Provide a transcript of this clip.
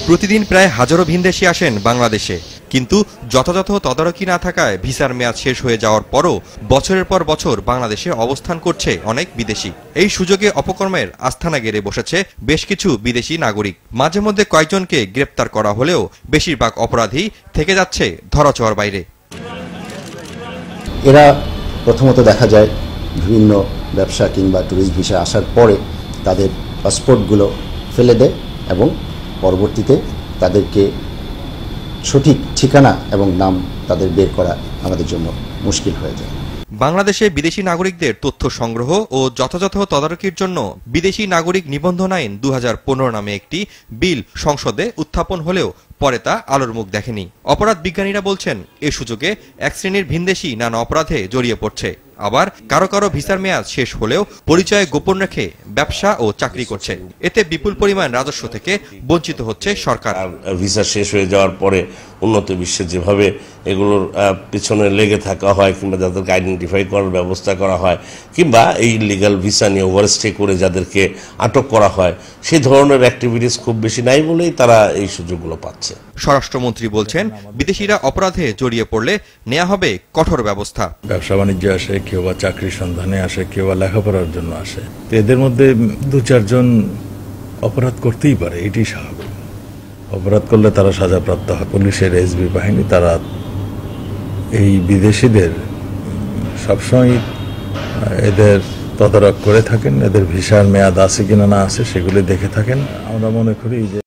প্রতিদিন প্রায় হাজারো ভিনদেশী আসেন বাংলাদেশে, কিন্তু যথাযথ তদারকি না থাকায় ভিসার মেয়াদ শেষ হয়ে যাওয়ার পরও বছরের পর বছর বাংলাদেশে অবস্থান করছে অনেক বিদেশি। এই সুযোগে অপকর্মের আস্তানা গেড়ে বসেছে বেশ কিছু বিদেশি নাগরিক। মাঝে মধ্যে কয়েকজনকে গ্রেপ্তার করা হলেও বেশিরভাগ অপরাধী থেকে যাচ্ছে ধরাছোঁয়ার বাইরে। এরা প্রথমত দেখা যায় বিভিন্ন ব্যবসা কিংবা ট্যুরিস্ট ভিসা আসার পরে তাদের পাসপোর্টগুলো ফেলে দেয় এবং পরবর্তীতে তাদেরকে সঠিক ঠিকানা এবং নাম তাদের বের করা আমাদের জন্য মুশকিল হয়ে যায়। বাংলাদেশে বিদেশি নাগরিকদের তথ্য সংগ্রহ ও যথাযথ তদারকির জন্য বিদেশি নাগরিক নিবন্ধন আইন 2015 নামে একটি বিল সংসদে উত্থাপন হলেও পরে তা আলোর মুখ দেখেনি। অপরাধ বিজ্ঞানীরা বলছেন এ সুযোগে এক শ্রেণীর ভিনদেশি নানা অপরাধে জড়িয়ে পড়ছে। আবার কারো কারো ভিসার মেয়াদ শেষ হলেও পরিচয় গোপন রেখে ব্যবসা ও চাকরি করছে। এতে বিপুল পরিমাণ রাজস্ব থেকে বঞ্চিত হচ্ছে সরকার। ভিসা শেষ হয়ে যাওয়ার পরে উন্নত বিশ্বে যেভাবে এগুলোর পিছনে লেগে থাকা হয় কিংবা যাদেরকে আইডেন্টিফাই করার ব্যবস্থা করা হয় কিংবা এই লিগ্যাল ভিসা নিয়ে ওভারস্টে করে যাদেরকে আটক করা হয়, সেই ধরনের অ্যাক্টিভিটিস খুব বেশি নাই বলেই তারা এই সুযোগগুলো পাচ্ছে। স্বরাষ্ট্রমন্ত্রী বলছেন, বিদেশিরা অপরাধে জড়িয়ে পড়লে নেওয়া হবে কঠোর ব্যবস্থা। ব্যবসা বাণিজ্য আসে, কেউ বা চাকরির সন্ধানে আসে, কেউ বা লেখাপড়ার জন্য আসে। এদের মধ্যে 2-4 জন অপরাধ করতেই পারে, এটি স্বাভাবিক। অপরাধ করলে তারা সাজাপ্রাপ্ত হয়। পুলিশের এসবি বাহিনী তারা এই বিদেশিদের সবসময় এদের তদারক করে থাকেন, এদের ভিসার মেয়াদ আছে কিনা না আছে সেগুলি দেখে থাকেন। আমরা মনে করি যে